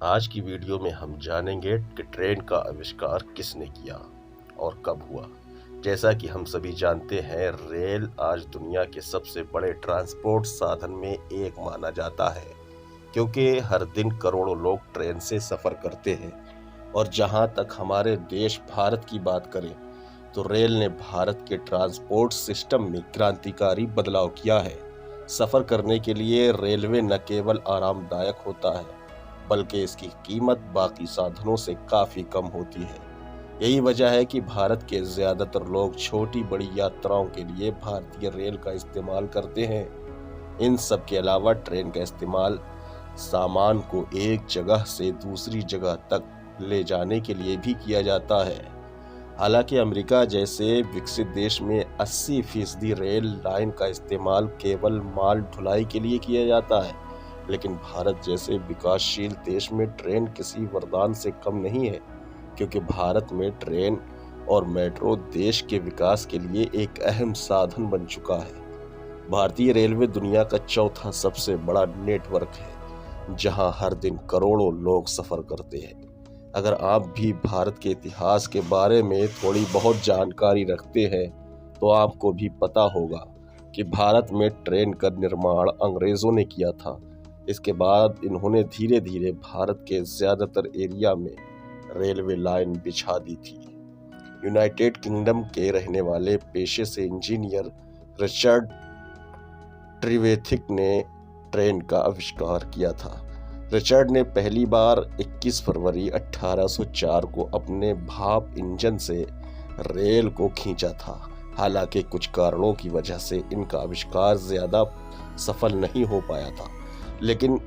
आज की वीडियो में हम जानेंगे कि ट्रेन का आविष्कार किसने किया और कब हुआ। जैसा कि हम सभी जानते हैं, रेल आज दुनिया के सबसे बड़े ट्रांसपोर्ट साधन में एक माना जाता है, क्योंकि हर दिन करोड़ों लोग ट्रेन से सफर करते हैं। और जहां तक हमारे देश भारत की बात करें, तो रेल ने भारत के ट्रांसपोर्ट सिस्टम में क्रांतिकारी बदलाव किया है। सफर करने के लिए रेलवे न केवल आरामदायक होता है, बल्कि इसकी कीमत बाकी साधनों से काफी कम होती है। यही वजह है कि भारत के ज्यादातर लोग छोटी बड़ी यात्राओं के लिए भारतीय रेल का इस्तेमाल करते हैं। इन सब के अलावा ट्रेन का इस्तेमाल सामान को एक जगह से दूसरी जगह तक ले जाने के लिए भी किया जाता है। हालांकि अमेरिका जैसे विकसित देश में 80% रेल लाइन का इस्तेमाल केवल माल ढुलाई के लिए किया जाता है, लेकिन भारत जैसे विकासशील देश में ट्रेन किसी वरदान से कम नहीं है, क्योंकि भारत में ट्रेन और मेट्रो देश के विकास के लिए एक अहम साधन बन चुका है। भारतीय रेलवे दुनिया का चौथा सबसे बड़ा नेटवर्क है, जहां हर दिन करोड़ों लोग सफर करते हैं। अगर आप भी भारत के इतिहास के बारे में थोड़ी बहुत जानकारी रखते हैं, तो आपको भी पता होगा कि भारत में ट्रेन का निर्माण अंग्रेजों ने किया था। इसके बाद इन्होंने धीरे धीरे भारत के ज्यादातर एरिया में रेलवे लाइन बिछा दी थी। यूनाइटेड किंगडम के रहने वाले पेशे से इंजीनियर रिचर्ड ट्रिवेथिक ने ट्रेन का आविष्कार किया था। रिचर्ड ने पहली बार 21 फरवरी 1804 को अपने भाप इंजन से रेल को खींचा था। हालांकि कुछ कारणों की वजह से इनका आविष्कार ज्यादा सफल नहीं हो पाया था, लेकिन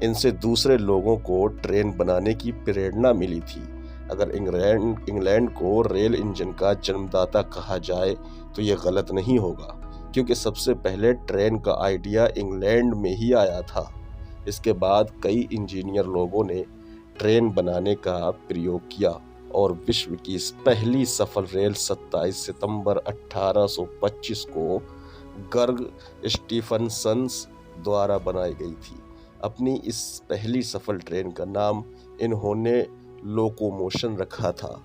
इनसे दूसरे लोगों को ट्रेन बनाने की प्रेरणा मिली थी। अगर इंग्लैंड को रेल इंजन का जन्मदाता कहा जाए तो यह गलत नहीं होगा, क्योंकि सबसे पहले ट्रेन का आइडिया इंग्लैंड में ही आया था। इसके बाद कई इंजीनियर लोगों ने ट्रेन बनाने का प्रयोग किया और विश्व की पहली सफल रेल 27 सितंबर 1825 को गर्ग स्टीफनसन द्वारा बनाई गई थी। अपनी इस पहली सफल ट्रेन का नाम इन्होंने लोकोमोशन रखा था।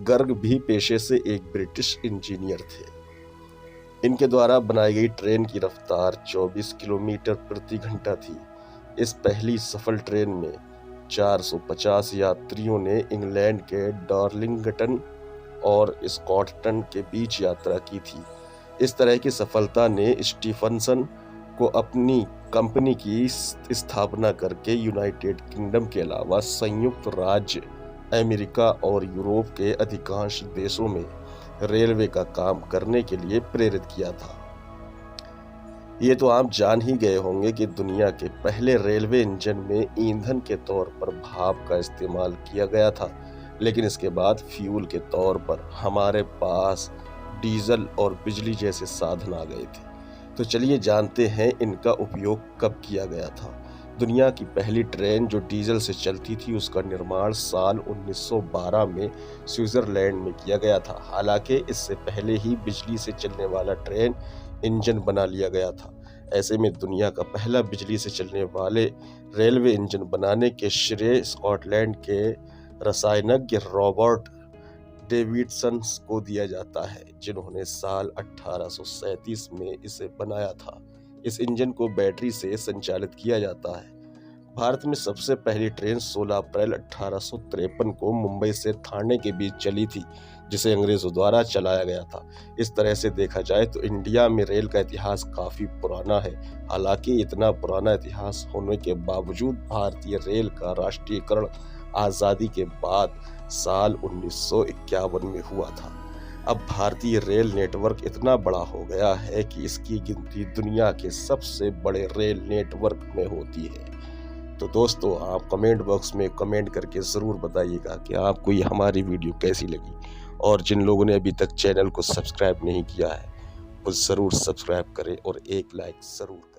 गर्ग भी पेशे से एक ब्रिटिश इंजीनियर थे। इनके द्वारा बनाई गई ट्रेन की रफ्तार 24 किलोमीटर प्रति घंटा थी। इस पहली सफल ट्रेन में 450 यात्रियों ने इंग्लैंड के डार्लिंगटन और स्कॉटलैंड के बीच यात्रा की थी। इस तरह की सफलता ने स्टीफनसन को अपनी कंपनी की स्थापना करके यूनाइटेड किंगडम के अलावा संयुक्त राज्य अमेरिका और यूरोप के अधिकांश देशों में रेलवे का काम करने के लिए प्रेरित किया था। ये तो आप जान ही गए होंगे कि दुनिया के पहले रेलवे इंजन में ईंधन के तौर पर भाप का इस्तेमाल किया गया था, लेकिन इसके बाद फ्यूल के तौर पर हमारे पास डीजल और बिजली जैसे साधन आ गए थे। तो चलिए जानते हैं इनका उपयोग कब किया गया था। दुनिया की पहली ट्रेन जो डीजल से चलती थी, उसका निर्माण साल 1912 में स्विट्जरलैंड में किया गया था। हालांकि इससे पहले ही बिजली से चलने वाला ट्रेन इंजन बना लिया गया था। ऐसे में दुनिया का पहला बिजली से चलने वाले रेलवे इंजन बनाने के श्रेय स्कॉटलैंड के रसायनज्ञ रॉबर्ट डेविडसन को दिया जाता है, जिन्होंने साल 1837 में इसे बनाया था। इस इंजन को बैटरी से संचालित किया जाता है। भारत में सबसे पहली ट्रेन 16 अप्रैल 1853 को मुंबई से ठाणे के बीच चली थी, जिसे अंग्रेजों द्वारा चलाया गया था। इस तरह से देखा जाए तो इंडिया में रेल का इतिहास काफी पुराना है। हालांकि इतना पुराना इतिहास होने के बावजूद भारतीय रेल का राष्ट्रीयकरण आजादी के बाद साल 1951 में हुआ था। अब भारतीय रेल नेटवर्क इतना बड़ा हो गया है कि इसकी गिनती दुनिया के सबसे बड़े रेल नेटवर्क में होती है। तो दोस्तों, आप कमेंट बॉक्स में कमेंट करके ज़रूर बताइएगा कि आपको ये हमारी वीडियो कैसी लगी, और जिन लोगों ने अभी तक चैनल को सब्सक्राइब नहीं किया है, वो ज़रूर सब्सक्राइब करें और एक लाइक ज़रूर करें।